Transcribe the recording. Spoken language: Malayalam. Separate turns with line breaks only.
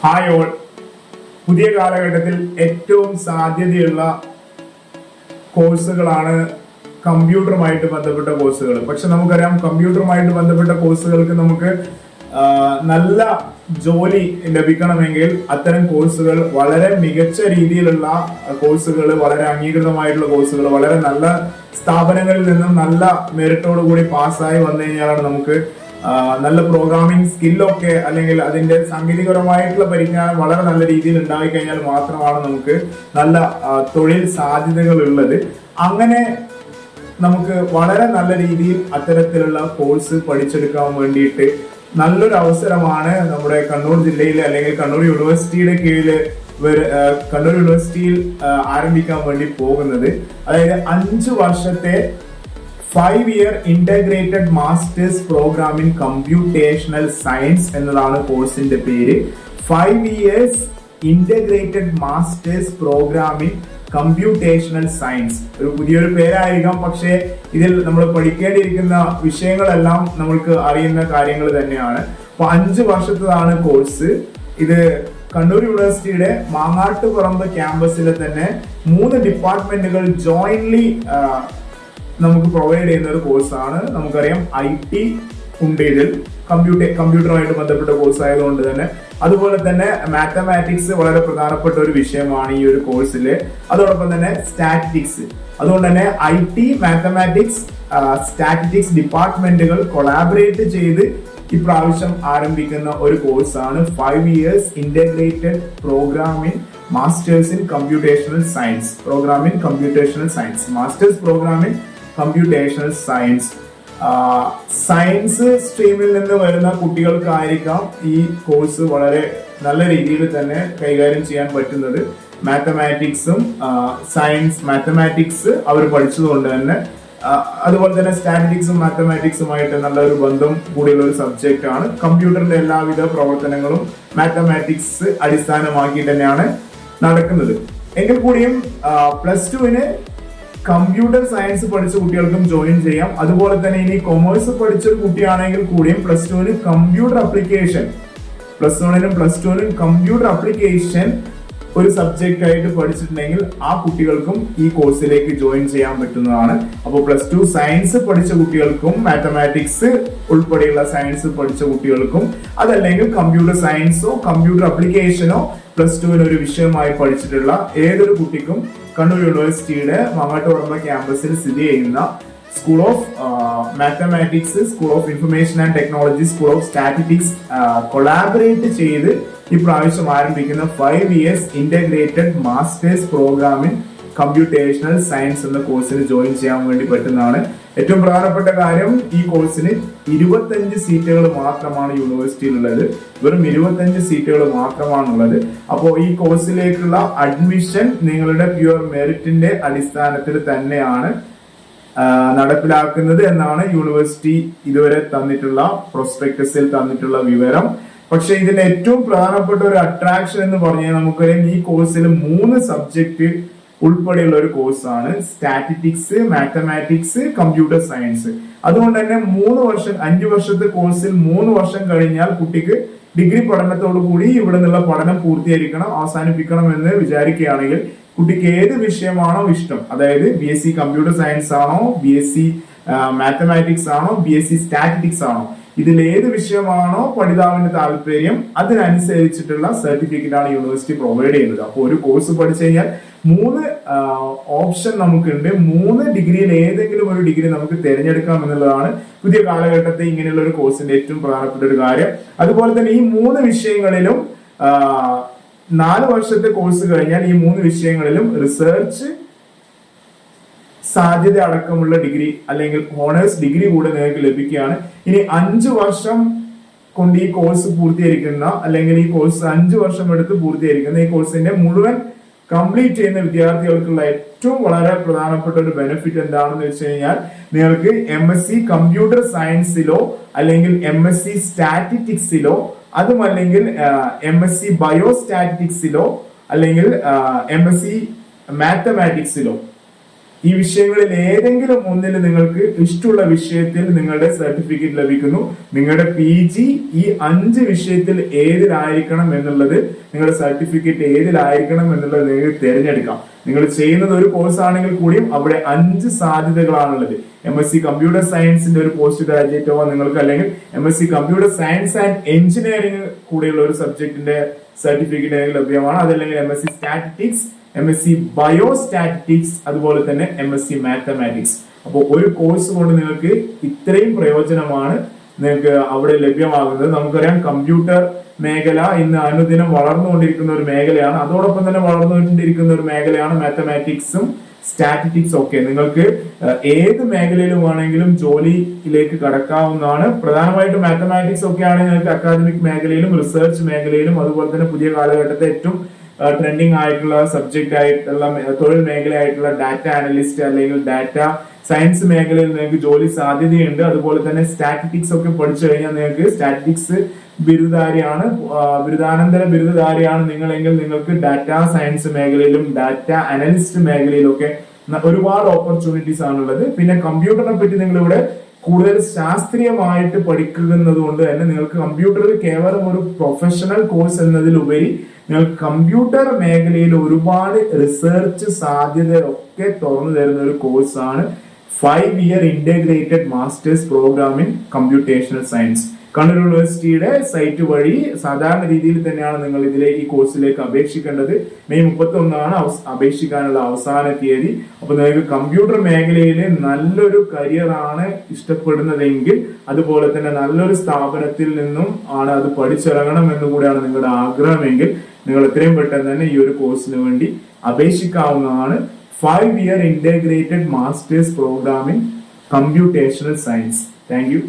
Hi all. പുതിയ കാലഘട്ടത്തിൽ ഏറ്റവും സാധ്യതയുള്ള കോഴ്സുകളാണ് കമ്പ്യൂട്ടറുമായിട്ട് ബന്ധപ്പെട്ട കോഴ്സുകൾ. പക്ഷെ നമുക്കറിയാം, കമ്പ്യൂട്ടറുമായിട്ട് ബന്ധപ്പെട്ട കോഴ്സുകൾക്ക് നമുക്ക് നല്ല ജോലി ലഭിക്കണമെങ്കിൽ അത്തരം കോഴ്സുകൾ വളരെ മികച്ച രീതിയിലുള്ള കോഴ്സുകൾ, വളരെ അംഗീകൃതമായിട്ടുള്ള കോഴ്സുകൾ, വളരെ നല്ല സ്ഥാപനങ്ങളിൽ നിന്നും നല്ല മെറിറ്റോടു കൂടി പാസ്സായി വന്നു കഴിഞ്ഞാലാണ് നമുക്ക് നല്ല പ്രോഗ്രാമിംഗ് സ്കില്ലൊക്കെ അല്ലെങ്കിൽ അതിന്റെ സാങ്കേതികപരമായിട്ടുള്ള പരിജ്ഞാനം വളരെ നല്ല രീതിയിൽ ഉണ്ടായി കഴിഞ്ഞാൽ മാത്രമാണ് നമുക്ക് നല്ല തൊഴിൽ സാധ്യതകൾ ഉള്ളത്. അങ്ങനെ നമുക്ക് വളരെ നല്ല രീതിയിൽ അത്തരത്തിലുള്ള കോഴ്സ് പഠിച്ചെടുക്കാൻ വേണ്ടിയിട്ട് നല്ലൊരു അവസരമാണ് നമ്മുടെ കണ്ണൂർ ജില്ലയിലെ അല്ലെങ്കിൽ കണ്ണൂർ യൂണിവേഴ്സിറ്റിയുടെ കീഴിൽ കണ്ണൂർ യൂണിവേഴ്സിറ്റിയിൽ ആരംഭിക്കാൻ വേണ്ടി പോകുന്നത്. അതായത് 5 വർഷത്തെ 5-year integrated masters programme in computational science എന്നതാണ് കോഴ്സിന്റെ പേര്. 5 years integrated masters programme in computational science. ഒരു പുതിയൊരു പേരായിരിക്കാം, പക്ഷേ ഇതിൽ നമ്മൾ പഠിക്കേണ്ടിയിരിക്കുന്ന വിഷയങ്ങളെല്ലാം നമ്മൾക്ക് അറിയുന്ന കാര്യങ്ങൾ തന്നെയാണ്. അപ്പൊ 5 വർഷത്തേതാണ് കോഴ്സ്. ഇത് കണ്ണൂർ യൂണിവേഴ്സിറ്റിയുടെ മാങ്ങാട്ടുപറമ്പ് ക്യാമ്പസിലെ തന്നെ 3 ഡിപ്പാർട്ട്മെന്റുകൾ ജോയിന്റ്ലി നമുക്ക് പ്രൊവൈഡ് ചെയ്യുന്ന ഒരു കോഴ്സാണ്. നമുക്കറിയാം IT ഉണ്ട് ഇതിൽ, കമ്പ്യൂട്ടറുമായിട്ട് ബന്ധപ്പെട്ട കോഴ്സ് ആയതുകൊണ്ട് തന്നെ. അതുപോലെ തന്നെ മാത്തമാറ്റിക്സ് വളരെ പ്രധാനപ്പെട്ട ഒരു വിഷയമാണ് ഈ ഒരു കോഴ്സിൽ. അതോടൊപ്പം തന്നെ സ്റ്റാറ്റിസ്റ്റിക്സ്. അതുകൊണ്ട് തന്നെ IT, മാത്തമാറ്റിക്സ്, സ്റ്റാറ്റിസ്റ്റിക്സ് ഡിപ്പാർട്ട്മെന്റുകൾ കൊളാബറേറ്റ് ചെയ്ത് ഇപ്രാവശ്യം ആരംഭിക്കുന്ന ഒരു കോഴ്സാണ് 5 years integrated programme in masters in computational science. Programme in computational science, masters programme in computational science. Science സ്ട്രീമിൽ നിന്ന് വരുന്ന കുട്ടികൾക്കായിരിക്കാം ഈ കോഴ്സ് വളരെ നല്ല രീതിയിൽ തന്നെ കൈകാര്യം ചെയ്യാൻ പറ്റുന്നത്. മാത്തമാറ്റിക്സും മാത്തമാറ്റിക്സ് അവർ പഠിച്ചതുകൊണ്ട് തന്നെ, അതുപോലെ തന്നെ സ്റ്റാറ്റിസ്റ്റിക്സും മാത്തമാറ്റിക്സുമായിട്ട് നല്ലൊരു ബന്ധം കൂടിയുള്ള ഒരു സബ്ജക്റ്റ് ആണ്. കമ്പ്യൂട്ടറിന്റെ എല്ലാവിധ പ്രവർത്തനങ്ങളും മാത്തമാറ്റിക്സ് അടിസ്ഥാനമാക്കി തന്നെയാണ് നടക്കുന്നത്. എങ്കിൽ കൂടിയും +2-ന് കമ്പ്യൂട്ടർ സയൻസ് പഠിച്ച കുട്ടികൾക്കും ജോയിൻ ചെയ്യാം. അതുപോലെ തന്നെ ഇനി കൊമേഴ്സ് പഠിച്ചൊരു കുട്ടിയാണെങ്കിൽ കൂടിയും +2-ന് കമ്പ്യൂട്ടർ അപ്ലിക്കേഷൻ, +1-നും +2-നും കമ്പ്യൂട്ടർ അപ്ലിക്കേഷൻ ഒരു സബ്ജക്റ്റ് ആയിട്ട് പഠിച്ചിട്ടുണ്ടെങ്കിൽ ആ കുട്ടികൾക്കും ഈ കോഴ്സിലേക്ക് ജോയിൻ ചെയ്യാൻ പറ്റുന്നതാണ്. അപ്പോൾ +2 സയൻസ് പഠിച്ച കുട്ടികൾക്കും മാത്തമാറ്റിക്സ് ഉൾപ്പെടെയുള്ള സയൻസ് പഠിച്ച കുട്ടികൾക്കും, അതല്ലെങ്കിൽ കമ്പ്യൂട്ടർ സയൻസോ കമ്പ്യൂട്ടർ അപ്ലിക്കേഷനോ +2-ന് ഒരു വിഷയമായി പഠിച്ചിട്ടുള്ള ഏതൊരു കുട്ടിക്കും കണ്ണൂർ യൂണിവേഴ്സിറ്റിയുടെ മാങ്ങാട്ടുപറമ്പ് ക്യാമ്പസിൽ സ്ഥിതി ചെയ്യുന്ന school of mathematics, school of information and technology, school of statistics collaborate ചെയ്ത് ഇപ്രാവശ്യം ആരംഭിക്കുന്ന 5 years integrated masters programme in computational science എന്ന കോഴ്സിന് ജോയിൻ ചെയ്യാൻ വേണ്ടി പറ്റുന്നതാണ്. ഏറ്റവും പ്രധാനപ്പെട്ട കാര്യം, ഈ കോഴ്സിന് 25 സീറ്റുകൾ മാത്രമാണ് യൂണിവേഴ്സിറ്റിയിലുള്ളത്. വെറും 25 സീറ്റുകൾ മാത്രമാണുള്ളത്. അപ്പോൾ ഈ കോഴ്സിലേക്കുള്ള അഡ്മിഷൻ നിങ്ങളുടെ പ്യുവർ മെറിറ്റിന്റെ അടിസ്ഥാനത്തിൽ തന്നെയാണ് നടപ്പിലാക്കുന്നത് എന്നാണ് യൂണിവേഴ്സിറ്റി ഇതുവരെ തന്നിട്ടുള്ള പ്രോസ്പെക്ടസിൽ തന്നിട്ടുള്ള വിവരം. പക്ഷെ ഇതിന്റെ ഏറ്റവും പ്രധാനപ്പെട്ട ഒരു അട്രാക്ഷൻ എന്ന് പറഞ്ഞാൽ, നമുക്കറിയാം ഈ കോഴ്സിൽ 3 സബ്ജക്ട് ഉൾപ്പെടെയുള്ള ഒരു കോഴ്സാണ്. Statistics, mathematics, computer science. അതുകൊണ്ട് തന്നെ 3 വർഷം, 5 വർഷത്തെ കോഴ്സിൽ 3 വർഷം കഴിഞ്ഞാൽ കുട്ടിക്ക് ഡിഗ്രി പഠനത്തോടു കൂടി ഇവിടെ നിന്നുള്ള പഠനം പൂർത്തീകരിക്കണം, അവസാനിപ്പിക്കണം എന്ന് വിചാരിക്കുകയാണെങ്കിൽ കുട്ടിക്ക് ഏത് വിഷയമാണോ ഇഷ്ടം, അതായത് BSc കമ്പ്യൂട്ടർ സയൻസ് ആണോ, BSc മാത്തമാറ്റിക്സ് ആണോ, BSc സ്റ്റാറ്റിസ്റ്റിക്സ് ആണോ, ഇതിൽ ഏത് വിഷയമാണോ പഠിതാവിന്റെ താല്പര്യം അതിനനുസരിച്ചിട്ടുള്ള സർട്ടിഫിക്കറ്റ് ആണ് യൂണിവേഴ്സിറ്റി പ്രൊവൈഡ് ചെയ്യുന്നത്. അപ്പോൾ ഒരു കോഴ്സ് പഠിച്ചു കഴിഞ്ഞാൽ 3 ഓപ്ഷൻ നമുക്കുണ്ട്. 3 ഡിഗ്രിയിൽ ഏതെങ്കിലും ഒരു ഡിഗ്രി നമുക്ക് തിരഞ്ഞെടുക്കാം എന്നുള്ളതാണ് പുതിയ കാലഘട്ടത്തെ ഇങ്ങനെയുള്ള ഒരു കോഴ്സിന്റെ ഏറ്റവും പ്രധാനപ്പെട്ട ഒരു കാര്യം. അതുപോലെ തന്നെ ഈ 3 വിഷയങ്ങളിലും 4 വർഷത്തെ കോഴ്സ് കഴിഞ്ഞാൽ ഈ 3 വിഷയങ്ങളിലും റിസർച്ച് സാധ്യത അടക്കമുള്ള ഡിഗ്രി അല്ലെങ്കിൽ ഹോണേഴ്സ് ഡിഗ്രി കൂടെ നിങ്ങൾക്ക് ലഭിക്കുകയാണ്. ഇനി 5 വർഷം കൊണ്ട് ഈ കോഴ്സ് പൂർത്തീകരിക്കുന്ന, അല്ലെങ്കിൽ ഈ കോഴ്സ് 5 വർഷം എടുത്ത് പൂർത്തീകരിക്കുന്ന ഈ കോഴ്സിന്റെ മുഴുവൻ കംപ്ലീറ്റ് ചെയ്യുന്ന വിദ്യാർത്ഥികൾക്കുള്ള ഏറ്റവും വളരെ പ്രധാനപ്പെട്ട ഒരു ബെനിഫിറ്റ് എന്താണെന്ന് വെച്ച് കഴിഞ്ഞാൽ, നിങ്ങൾക്ക് MSc കമ്പ്യൂട്ടർ സയൻസിലോ അല്ലെങ്കിൽ MSc സ്റ്റാറ്റിസ്റ്റിക്സിലോ, അതുമല്ലെങ്കിൽ MSc ബയോസ്റ്റാറ്റിസ്റ്റിക്സിലോ അല്ലെങ്കിൽ MSc മാത്തമാറ്റിക്സിലോ ഈ വിഷയങ്ങളിൽ ഏതെങ്കിലും ഒന്നിൽ നിങ്ങൾക്ക് ഇഷ്ടമുള്ള വിഷയത്തിൽ നിങ്ങളുടെ സർട്ടിഫിക്കറ്റ് ലഭിക്കുന്നു. നിങ്ങളുടെ PG ഈ 5 വിഷയത്തിൽ ഏതിലായിരിക്കണം എന്നുള്ളത്, നിങ്ങളുടെ സർട്ടിഫിക്കറ്റ് ഏതിലായിരിക്കണം എന്നുള്ളത് നിങ്ങൾക്ക് തിരഞ്ഞെടുക്കാം. നിങ്ങൾ ചെയ്യുന്നത് ഒരു കോഴ്സ് ആണെങ്കിൽ കൂടിയും അവിടെ 5 സാധ്യതകളാണുള്ളത്. MSc കമ്പ്യൂട്ടർ സയൻസിന്റെ ഒരു പോസ്റ്റ് ഗ്രാജുവേറ്റോ നിങ്ങൾക്ക്, അല്ലെങ്കിൽ MSc computer science and engineering കൂടെയുള്ള ഒരു സബ്ജക്റ്റിന്റെ സർട്ടിഫിക്കറ്റ് ലഭ്യമാണ്. അതല്ലെങ്കിൽ MSc സ്റ്റാറ്റിസ്റ്റിക്സ്, MSc ബയോസ്റ്റാറ്റിസ്റ്റിക്സ്, അതുപോലെ തന്നെ MSc മാത്തമാറ്റിക്സ്. അപ്പോൾ ഒരു കോഴ്സ് കൊണ്ട് നിങ്ങൾക്ക് ഇത്രയും പ്രയോജനമാണ് നിങ്ങൾക്ക് അവിടെ ലഭ്യമാകുന്നത്. നമുക്കറിയാം കമ്പ്യൂട്ടർ മേഖല ഇന്ന് അനുദിനം വളർന്നുകൊണ്ടിരിക്കുന്ന ഒരു മേഖലയാണ്. അതോടൊപ്പം തന്നെ വളർന്നുകൊണ്ടിരിക്കുന്ന ഒരു മേഖലയാണ് മാത്തമാറ്റിക്സും സ്റ്റാറ്റിസ്റ്റിക്സും ഒക്കെ. നിങ്ങൾക്ക് ഏത് മേഖലയിലും വേണമെങ്കിലും ജോലിയിലേക്ക് കടക്കാവുന്നതാണ്. പ്രധാനമായിട്ടും മാത്തമാറ്റിക്സ് ഒക്കെ ആണെങ്കിൽ നിങ്ങൾക്ക് അക്കാദമിക് മേഖലയിലും റിസർച്ച് മേഖലയിലും അതുപോലെ തന്നെ പുതിയ കാലഘട്ടത്തെ ഏറ്റവും ട്രെൻഡിങ് ആയിട്ടുള്ള സബ്ജക്റ്റ് ആയിട്ടുള്ള തൊഴിൽ മേഖലയായിട്ടുള്ള ഡാറ്റ അനലിസ്റ്റ് അല്ലെങ്കിൽ ഡാറ്റ സയൻസ് മേഖലയിൽ നിങ്ങൾക്ക് ജോലി സാധ്യതയുണ്ട്. അതുപോലെ തന്നെ സ്റ്റാറ്റിസ്റ്റിക്സ് ഒക്കെ പഠിച്ചു കഴിഞ്ഞാൽ നിങ്ങൾക്ക് സ്റ്റാറ്റിസ്റ്റിക്സ് ബിരുദാനന്തര ബിരുദധാരിയാണ് നിങ്ങളെങ്കിൽ നിങ്ങൾക്ക് ഡാറ്റ സയൻസ് മേഖലയിലും ഡാറ്റ അനലിസ്റ്റ് മേഖലയിലും ഒക്കെ ഒരുപാട് ഓപ്പർച്യൂണിറ്റീസ് ആണുള്ളത്. പിന്നെ കമ്പ്യൂട്ടറിനെ പറ്റി നിങ്ങൾ ഇവിടെ കൂടുതൽ ശാസ്ത്രീയമായിട്ട് പഠിക്കുന്നത് കൊണ്ട് തന്നെ നിങ്ങൾക്ക് കമ്പ്യൂട്ടറിൽ കേവലം ഒരു പ്രൊഫഷണൽ കോഴ്സ് എന്നതിലുപരി നിങ്ങൾക്ക് കമ്പ്യൂട്ടർ മേഖലയിൽ ഒരുപാട് റിസർച്ച് സാധ്യതയൊക്കെ തുറന്നു തരുന്ന ഒരു കോഴ്സാണ് 5-year integrated masters programme in computational science. Kannur യൂണിവേഴ്സിറ്റിയുടെ സൈറ്റ് വഴി സാധാരണ രീതിയിൽ തന്നെയാണ് നിങ്ങൾ ഈ കോഴ്സിലേക്ക് അപേക്ഷിക്കേണ്ടത്. മെയ് 31 അപേക്ഷിക്കാനുള്ള അവസാന തീയതി. അപ്പൊ നിങ്ങൾക്ക് കമ്പ്യൂട്ടർ മേഖലയിൽ നല്ലൊരു കരിയർ ആണ് ഇഷ്ടപ്പെടുന്നതെങ്കിൽ, അതുപോലെ തന്നെ നല്ലൊരു സ്ഥാപനത്തിൽ നിന്നും ആണ് അത് പഠിച്ചിറങ്ങണം എന്നുകൂടിയാണ് നിങ്ങളുടെ ആഗ്രഹമെങ്കിൽ, നിങ്ങൾ എത്രയും പെട്ടെന്ന് തന്നെ ഈ ഒരു കോഴ്സിന് വേണ്ടി അപേക്ഷിക്കാവുന്നതാണ്. 5-year integrated masters programme in computational science. Thank U.